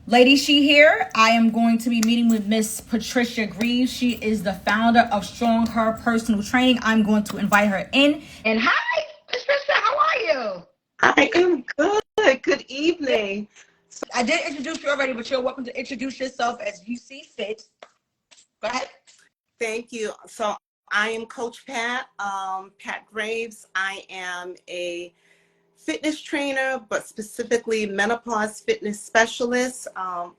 Lady She here. I am going to be meeting with Miss Patricia Greaves. She is the founder of StrongHer Personal Training. I'm going to invite her in. And hi, Patricia, how are you? I am good. Good evening. I did introduce you already, but you're welcome to introduce yourself as you see fit. Go ahead. Thank you. So I am Coach Pat, Pat Greaves. I am a fitness trainer, but specifically menopause fitness specialist.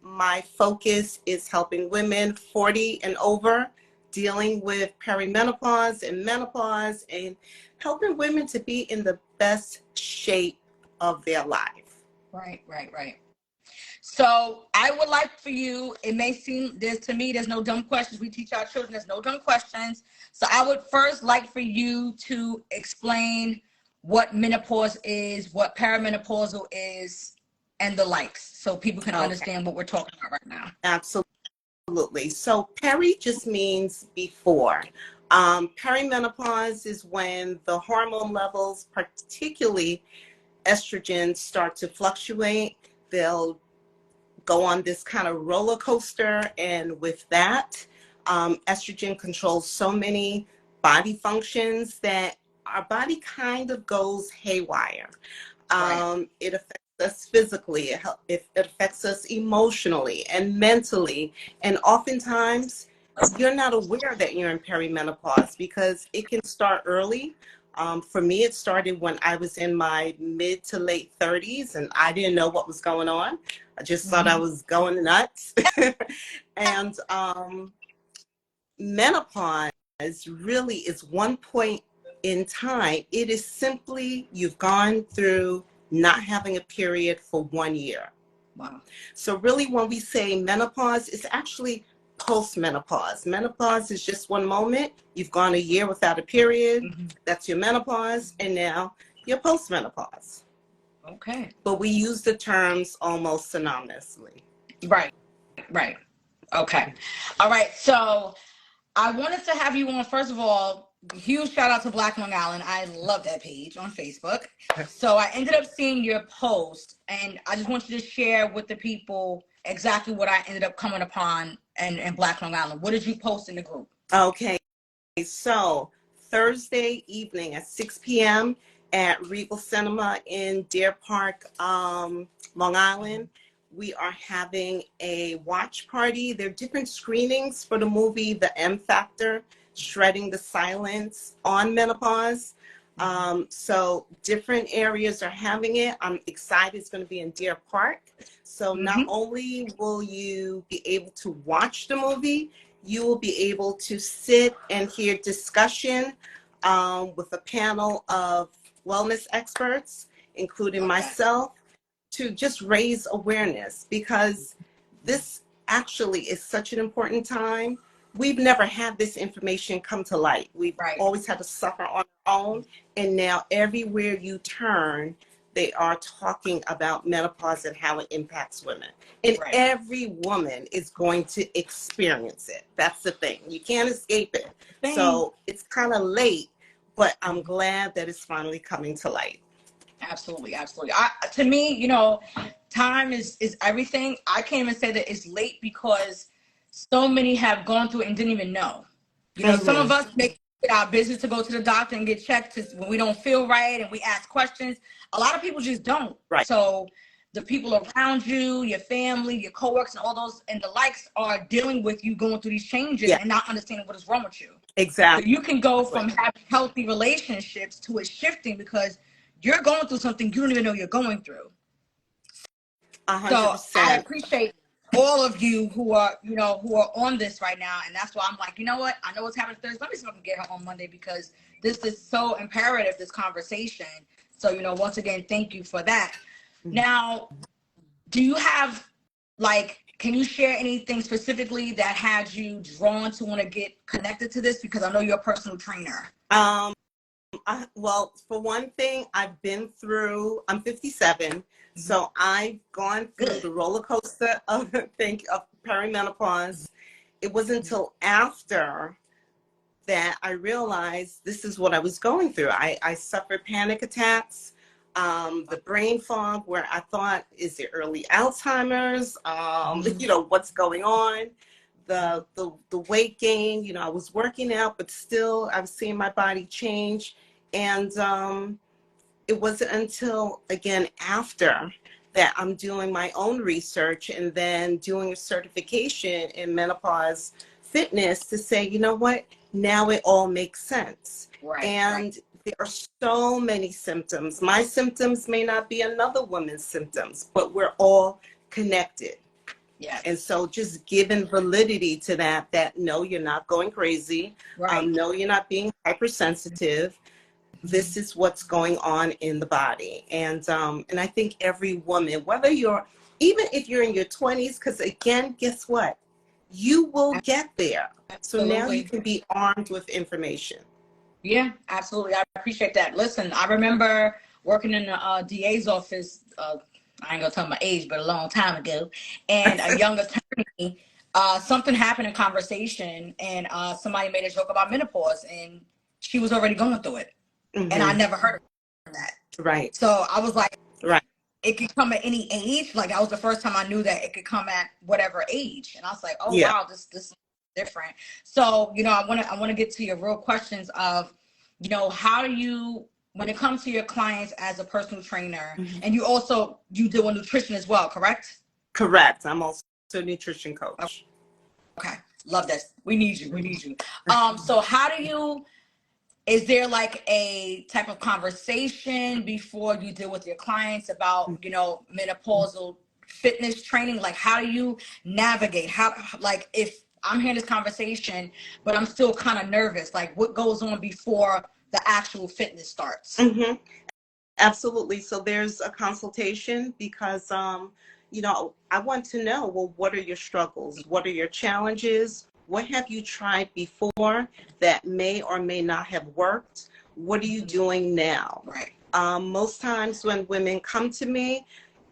My focus is helping women 40 and over dealing with perimenopause and menopause and helping women to be in the best shape of their life. Right. So I would like for you, it may seem, there's no dumb questions. We teach our children there's no dumb questions. So I would first like for you to explain what menopause is, what perimenopausal is, and the likes, so people can understand what we're talking about right now. Absolutely. So peri just means before. Perimenopause is when the hormone levels, particularly estrogen, start to fluctuate. They'll go on this kind of roller coaster, and with that, estrogen controls so many body functions that our body kind of goes haywire. Right. It affects us physically, it affects us emotionally and mentally, and oftentimes you're not aware that you're in perimenopause because it can start early. For me, it started when I was in my mid to late 30s and I didn't know what was going on. I just thought I was going nuts. And menopause really is one point in time. It is simply you've gone through not having a period for 1 year. Wow. So really when we say menopause, it's actually post-menopause. Menopause is just one moment. You've gone a year without a period. That's your menopause. And now you're post-menopause. Okay. But we use the terms almost synonymously. Right. Okay. All right. So I wanted to have you on, first of all, huge shout out to Black Long Island. I love that page on Facebook. So I ended up seeing your post, and I just want you to share with the people exactly what I ended up coming upon in Black Long Island. What did you post in the group? Okay. So Thursday evening at 6 p.m. at Regal Cinema in Deer Park, Long Island, we are having a watch party. There are different screenings for the movie The M Factor, Shredding the Silence on Menopause. So different areas are having it. I'm excited. It's going to be in Deer Park. So not only will you be able to watch the movie, you will be able to sit and hear discussion with a panel of wellness experts, including myself, to just raise awareness, because this actually is such an important time. We've never had this information come to light. We've always had to suffer on our own, and now everywhere you turn, they are talking about menopause and how it impacts women. And every woman is going to experience it. That's the thing. You can't escape it. So it's kind of late, but I'm glad that it's finally coming to light. Absolutely. To me, time is everything. I can't even say that it's late because so many have gone through it and didn't even know. Some of us make it our business to go to the doctor and get checked when we don't feel right and we ask questions. A lot of people just don't. So the people around you, your family, your coworkers, and all those and the likes are dealing with you going through these changes and not understanding what is wrong with you. Exactly. So you can go from having healthy relationships to it shifting because you're going through something you don't even know you're going through. 100%. So I appreciate all of you who are on this right now, and that's why I'm like, you know what? I know what's happening Thursday. Let me see if I can get her on Monday because this is so imperative, this conversation. So once again, thank you for that. Now, do you have can you share anything specifically that had you drawn to want to get connected to this? Because I know you're a personal trainer. Well, for one thing, I'm 57, so I've gone through the roller coaster of perimenopause. It wasn't until after that I realized this is what I was going through. I suffered panic attacks. the brain fog where I thought, is it early Alzheimer's? Mhm. You know, what's going on? The weight gain, you know, I was working out, but still I was seeing my body change. And it wasn't until, again, after that I'm doing my own research and then doing a certification in menopause fitness to say, you know what, now it all makes sense. Right, right. And there are so many symptoms. My symptoms may not be another woman's symptoms, but we're all connected. And Yes. so just giving validity to that, that no, you're not going crazy. Right. No, you're not being hypersensitive. This is what's going on in the body. And I think every woman, whether you're, even if you're in your 20s, because again, guess what? You will get there. So now you Absolutely. can be armed with information. Yeah, absolutely. I appreciate that. Listen, I remember working in the DA's office. I ain't gonna tell my age, but a long time ago. And a young attorney, something happened in conversation, and somebody made a joke about menopause, and she was already going through it, and I Mm-hmm. never heard of that. Right. So I was like, Right. it could come at any age. Like that was the first time I knew that it could come at whatever age, and I was like, oh Yeah. wow, this is different. So I want to get to your real questions of, how do you, when it comes to your clients as a personal trainer, Mm-hmm. and you deal with nutrition as well, correct? Correct. I'm also a nutrition coach. Okay, love this. We need you. We need you. So how do you? Is there like a type of conversation before you deal with your clients about, menopausal fitness training? Like, how do you navigate? Like, if I'm hearing this conversation, but I'm still kind of nervous, like, what goes on before the actual fitness starts? Mm-hmm. Absolutely. So there's a consultation because, I want to know, well, what are your struggles? What are your challenges? What have you tried before that may or may not have worked? What are you doing now? Right. Most times when women come to me,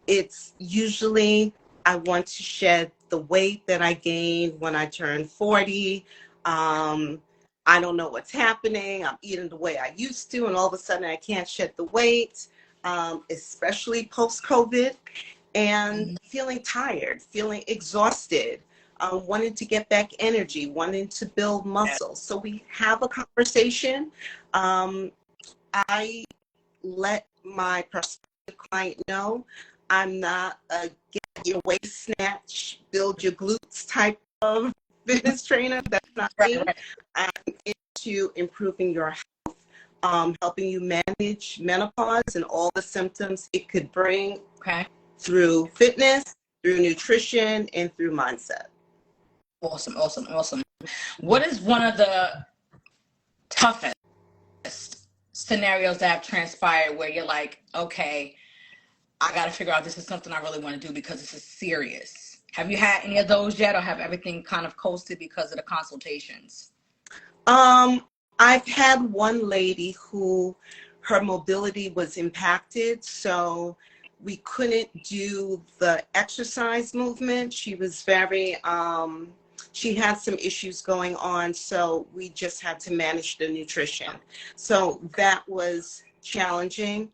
it's usually I want to shed the weight that I gained when I turned 40. I don't know what's happening. I'm eating the way I used to, and all of a sudden I can't shed the weight, especially post-COVID, and feeling tired, feeling exhausted, wanting to get back energy, wanting to build muscle. So we have a conversation. I let my prospective client know I'm not a get your waist snatch, build your glutes type of fitness trainer. That's not Right, me. right. I'm into improving your health, helping you manage menopause and all the symptoms it could bring Okay. through fitness, through nutrition, and through mindset. Awesome, awesome, awesome. What is one of the toughest scenarios that have transpired where you're like, okay, I got to figure out this is something I really want to do because this is serious? Have you had any of those yet, or have everything kind of coasted because of the consultations? I've had one lady who her mobility was impacted, so we couldn't do the exercise movement. She was very, she had some issues going on, so we just had to manage the nutrition. So that was challenging,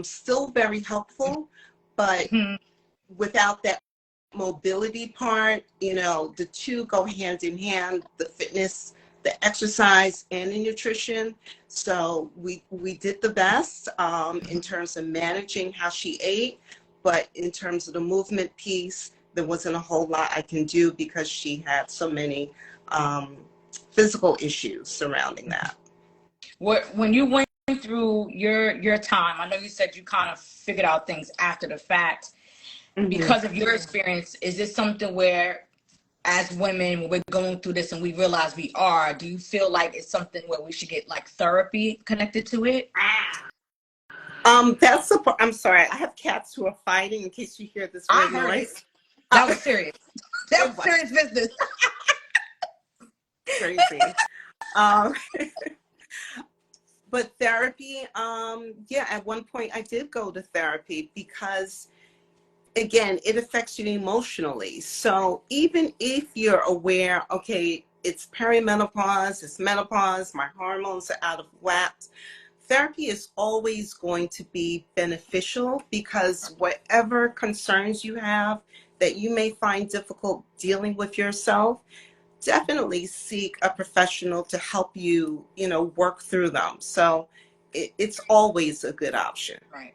still very helpful, but Mm-hmm. without that mobility part, the two go hand in hand, the fitness, the exercise, and the nutrition. So we did the best in terms of managing how she ate, but in terms of the movement piece, there wasn't a whole lot I can do because she had so many physical issues surrounding that. When you went through your time, I know you said you kind of figured out things after the fact. Mm-hmm. Because of your experience, is this something where, as women, when we're going through this and we realize do you feel like it's something where we should get like therapy connected to it? That's the part. I'm sorry. I have cats who are fighting in case you hear this I weird heard it. noise. That was serious. That It was was serious business. crazy. Um, but therapy, yeah, at one point I did go to therapy because, again, it affects you emotionally. So even if you're aware, okay, it's perimenopause, it's menopause, my hormones are out of whack, therapy is always going to be beneficial, because whatever concerns you have that you may find difficult dealing with yourself, definitely seek a professional to help you, work through them. So it's always a good option. Right.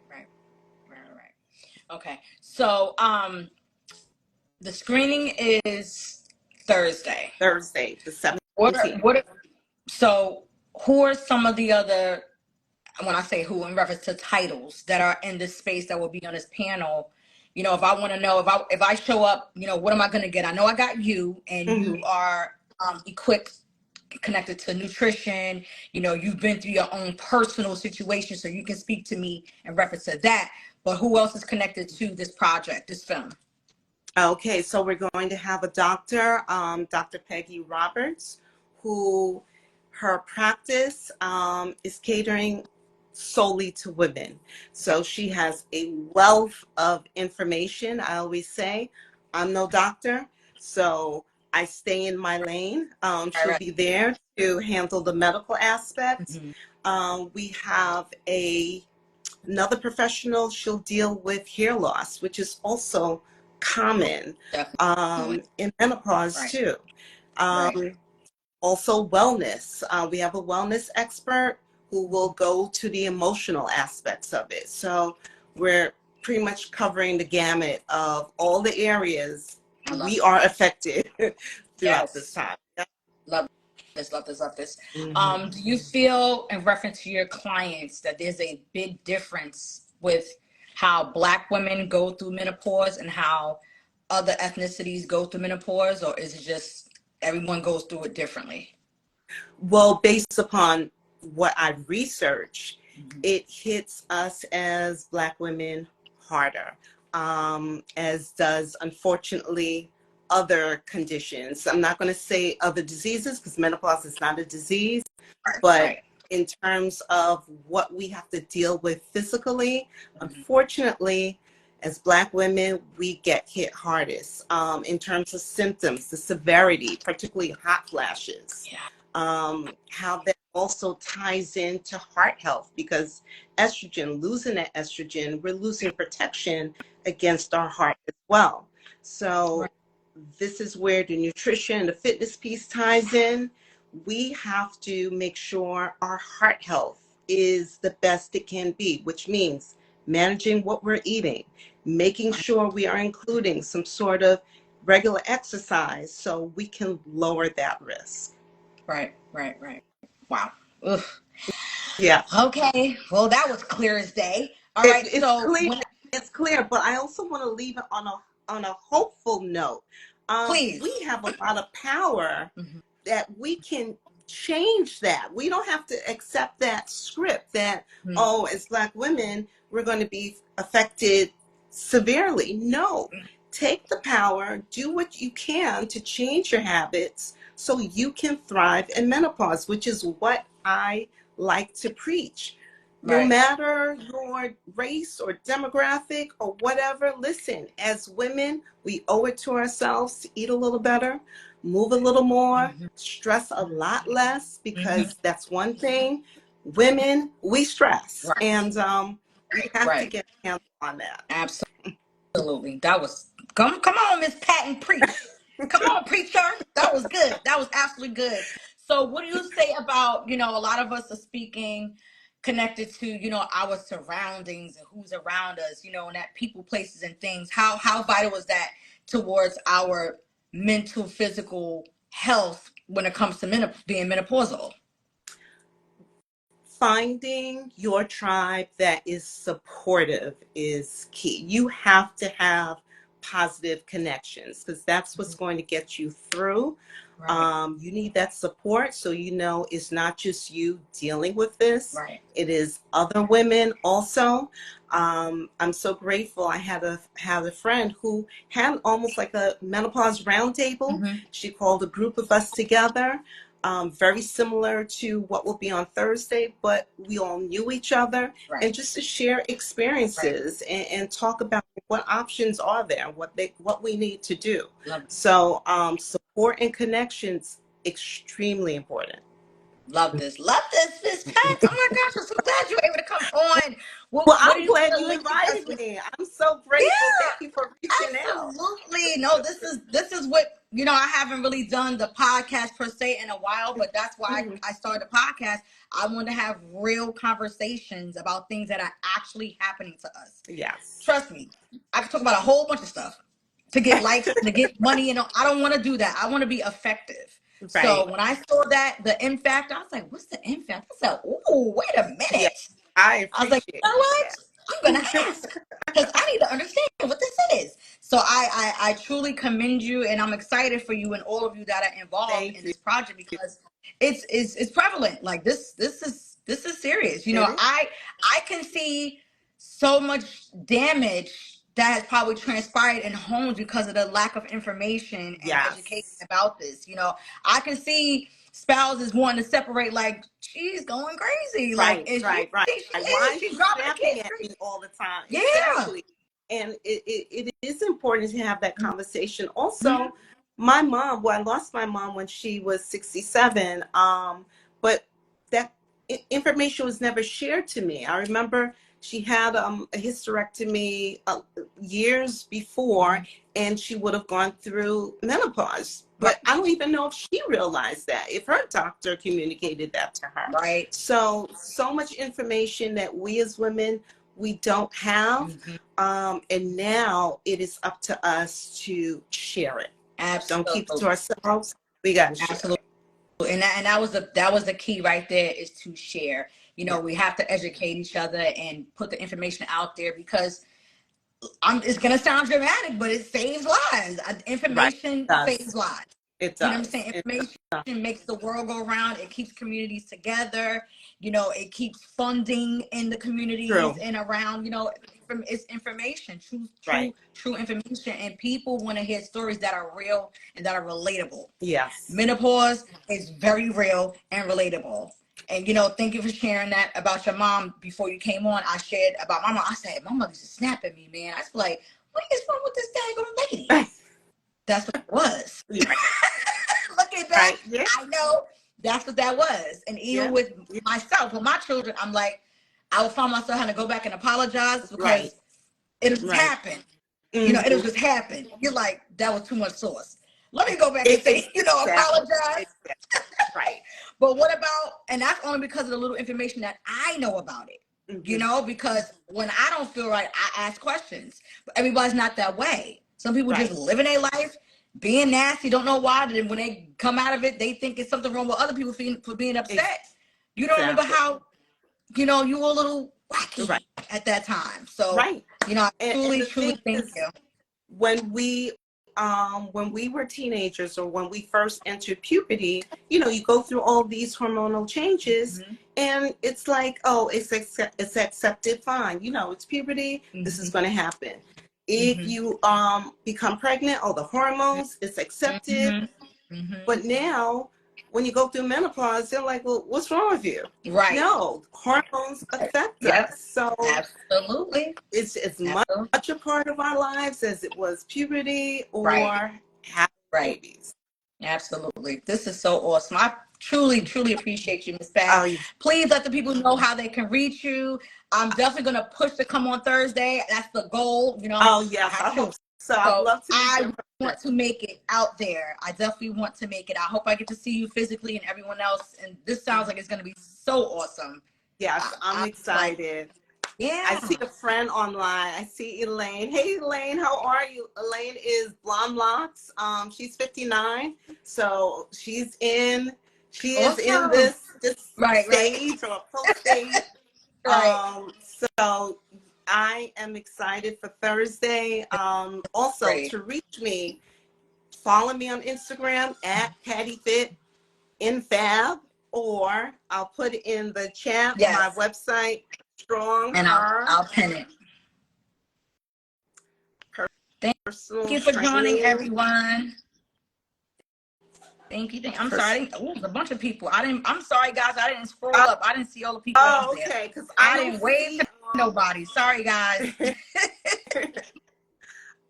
Okay. So the screening is Thursday. Thursday, the 17th. So who are some of the other, when I say who, in reference to titles that are in this space that will be on this panel? If I want to know, if I show up, what am I going to get? I know I got you, and you are equipped, connected to nutrition. You've been through your own personal situation, so you can speak to me in reference to that. But who else is connected to this project, this film? Okay, so we're going to have a doctor, Dr. Peggy Roberts, who her practice is catering solely to women. So she has a wealth of information. I always say, I'm no doctor, so I stay in my lane. She'll be there to handle the medical aspect. We have another professional. She'll deal with hair loss, which is also common in menopause too. Also wellness. We have a wellness expert who will go to the emotional aspects of it. So we're pretty much covering the gamut of all the areas we are affected throughout this time. Love this. Do you feel, in reference to your clients, that there's a big difference with how Black women go through menopause and how other ethnicities go through menopause, or is it just everyone goes through it differently? Well, based upon what I researched, it hits us as Black women harder, as does, unfortunately, other conditions. I'm not going to say other diseases, because menopause is not a disease, but in terms of what we have to deal with physically, unfortunately, as Black women, we get hit hardest in terms of symptoms, the severity, particularly hot flashes. How that also ties into heart health, because estrogen, losing that estrogen, we're losing protection against our heart as well. So this is where the nutrition, the fitness piece ties in. We have to make sure our heart health is the best it can be, which means managing what we're eating, making sure we are including some sort of regular exercise so we can lower that risk. Right. Wow. Ugh. Yeah. Okay. Well, that was clear as day. All right. It's So clear. It's clear, but I also want to leave it on a hopeful note. Please. We have a lot of power that we can change that. We don't have to accept that script that, as Black women, we're going to be affected severely. No, take the power, do what you can to change your habits so you can thrive in menopause, which is what I like to preach. No matter your race or demographic or whatever, listen, as women, we owe it to ourselves to eat a little better, move a little more, stress a lot less, because that's one thing. Women, we stress, and we have to get a handle on that. Absolutely. That was, come on, Miss Patton, preach. Come on, preacher. That was good. That was absolutely good. So what do you say about, a lot of us are speaking connected to, our surroundings and who's around us, and that people, places, and things. How vital is that towards our mental, physical health when it comes to being menopausal? Finding your tribe that is supportive is key. You have to have positive connections, because that's what's going to get you through. You need that support, so it's not just you dealing with this. It is other women also. I'm so grateful. I had a friend who had almost like a menopause roundtable. She called a group of us together. Very similar to what will be on Thursday, but we all knew each other, and just to share experiences and talk about what options are there, what we need to do. So support and connections, extremely important. Love this, Miss Pat. Oh my gosh, I'm so glad you were able to come on. Well, What do I'm you glad want to you link us invited with? me. I'm so grateful. Yeah. Thank you for reaching out. Absolutely. No, this is what, I haven't really done the podcast per se in a while, but that's why Mhm. I started the podcast. I want to have real conversations about things that are actually happening to us. Yes. Trust me, I can talk about a whole bunch of stuff to get likes, to get money. I don't want to do that. I want to be effective. Right. So when I saw that, the M factor, I was like, what's the M factor? I said, ooh, wait a Yeah, minute. I I was like, you appreciate know what? that. I'm gonna ask because I need to understand what this is. So I truly commend you, and I'm excited for you and all of you that are involved Thank in you. this project because it's prevalent. Like this is serious. It is. I can see so much damage that has probably transpired in homes because of the lack of information and education Yes. about this. I can see spouses wanting to separate, like she's going crazy. Like, Right, and she right, right. thinks she Why is. is She's she dropping the snapping kids at me crazy. all the time? Yeah. Exactly. And it is important to have that conversation. Mhm. Also, my mom, well, I lost my mom when she was 67, but that information was never shared to me. I remember she had a hysterectomy years before, and she would have gone through menopause. Right. But I don't even know if she realized that, if her doctor communicated that to her. Right. So much information that we as women, we don't have. Mhm. And now it is up to us to share it. Don't keep it to Absolutely. ourselves. We got to share Absolutely. it. And that was the key right there, is to share. Yeah. We have to educate each other and put the information out there because it's gonna sound dramatic, but it saves lives. Right. It Information does. saves lives. It You know what I'm does. saying? It Information does. makes the world go round. It keeps communities together. It keeps funding in the communities True. and around. It's information, Right. true information, and people want to hear stories that are real and that are relatable. Yes. Menopause is very real and relatable. And thank you for sharing that about your mom. Before you came on, I shared about my mom. I said, my mother used to snap at me, man. I was like, what is wrong with this daggone lady? That's what it was. Right. Looking back, Right. Yeah. I know that's what that was. And even Yeah. with Yeah. myself, with my children, I'm like, I would find myself having to go back and apologize Right. because it just Right. happened. It'll Mm-hmm. just happen. You're like, that was too much sauce. Let me go back and say, Exactly. apologize. Exactly. Right. But what about, and that's only because of the little information that I know about it. Mm-hmm. Because when I don't feel right, I ask questions. But everybody's not that way. Some people just Right. living their life, being nasty, don't know why. Then when they come out of it, they think it's something wrong with other people for being upset. You don't remember Exactly. how, you were a little Right. wacky at that time. So, Right. I And truly, the thing truly thank is, you. when we were teenagers, or when we first entered puberty, you go through all these hormonal changes, Mhm. and it's like, oh, it's accepted, fine, it's puberty, this is Mhm. going to happen. If Mhm. you become pregnant, oh, the hormones, it's accepted. Mhm. Mhm. But now, when you go through menopause, they're like, well, what's wrong with you? Right. No, hormones affect Yep. us. So Absolutely. it's as Absolutely. much a part of our lives as it was puberty Right. or having Right. babies. Absolutely. This is so awesome. I truly, truly appreciate you, Miss Pat. Oh, Please let the people know how they can reach you. I'm definitely going to push to come on Thursday. That's the goal. oh I yes, have I children. hope so. I'd So love to meet you I in person. want to make it out there. I definitely want to make it. I hope I get to see you physically and everyone else. And this sounds like it's going to be so awesome. Yes, I'm I'm just like, excited. I see yeah. a friend online. I see Elaine. Hey, Elaine, how are you? Elaine is Blonde Locks. She's 59, so she's in. She is in Awesome. this Right, right. stage, or post stage. Right. So I am excited for Thursday. Also, Great. to reach me, follow me on Instagram at PattyFitInFab, or I'll put in the chat my Yes. website, And I'll StrongHer I'll pin it. Thank Personal you for joining, Training. everyone. Thank you. I'm sorry. There's a bunch of people. I'm sorry, guys. I didn't scroll up. I didn't see all the people that was Oh, there. okay, because I I don't didn't wave see. to nobody. Sorry, guys. I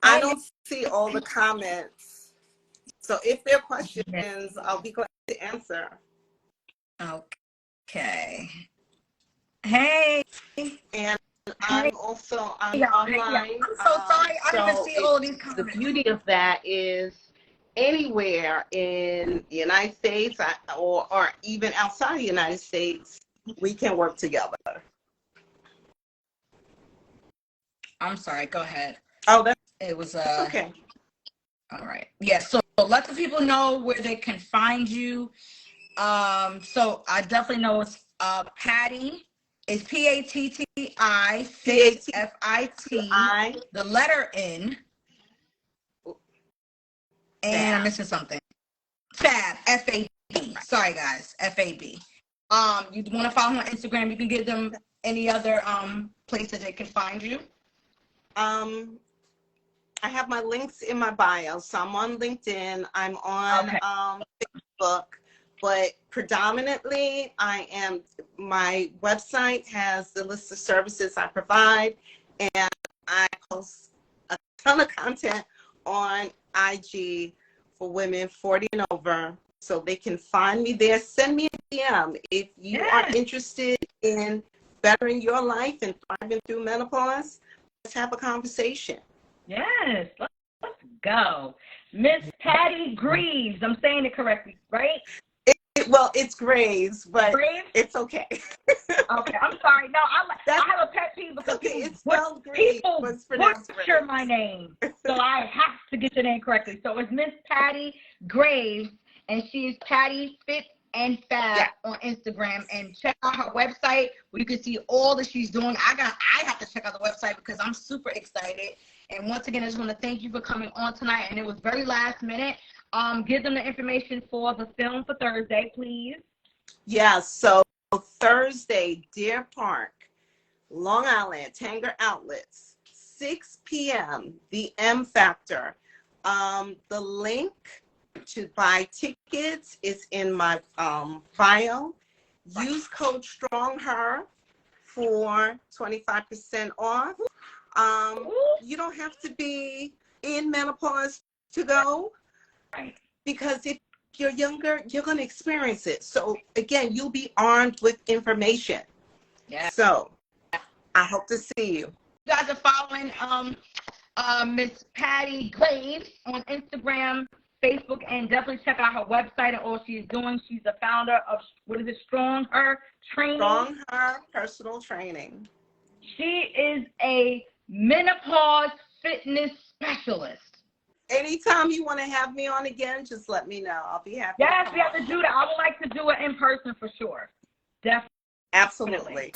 Hey, don't see all the comments. So if there are Nick. questions, I'll be glad to answer. Okay. Okay. Hey. And I'm also Hey, online. I'm so sorry. I didn't even see all these comments. The beauty of that is anywhere in the United States or even outside the United States, we can work together. I'm sorry. Go ahead. Oh, it was okay. All right. Yeah. So let the people know where they can find you. So I definitely know it's Patty. It's Patti FIT, the letter N, and I'm missing something. Fab, FAB. Sorry guys, FAB. You want to follow him on Instagram? You can give them any other places they can find you. I have my links in my bio, so I'm on LinkedIn. I'm on Facebook. But predominantly, my website has the list of services I provide, and I post a ton of content on IG for women 40 and over, so they can find me there. Send me a DM if you are interested in bettering your life and thriving through menopause. Let's have a conversation. Yes, let's go. Miss Patricia Greaves. I'm saying it correctly, right? Well, it's Graves, but Graves? It's okay. Okay, I'm sorry. No, I have a pet peeve because people butcher my name. So I have to get your name correctly. So it's Miss Patricia Greaves, and she is Patty Fit and Fab on Instagram. And check out her website where you can see all that she's doing. I have to check out the website because I'm super excited. And once again, I just want to thank you for coming on tonight. And it was very last minute. Give them the information for the film for Thursday, please. Yeah, so Thursday, Deer Park, Long Island, Tanger Outlets, 6 p.m., the M Factor. The link to buy tickets is in my bio. Use code StrongHer for 25% off. You don't have to be in menopause to go. Right. Because if you're younger, you're going to experience it. So again, you'll be armed with information. Yeah. So I hope to see you. You guys are following Miss Patricia Greaves on Instagram, Facebook, and definitely check out her website and all she's doing. She's the founder of, StrongHer Training? StrongHer Personal Training. She is a menopause fitness specialist. Anytime you want to have me on again, just let me know. I'll be happy. Yes, we have to do that. I would like to do it in person for sure. Definitely. Absolutely.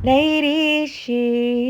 Lady, she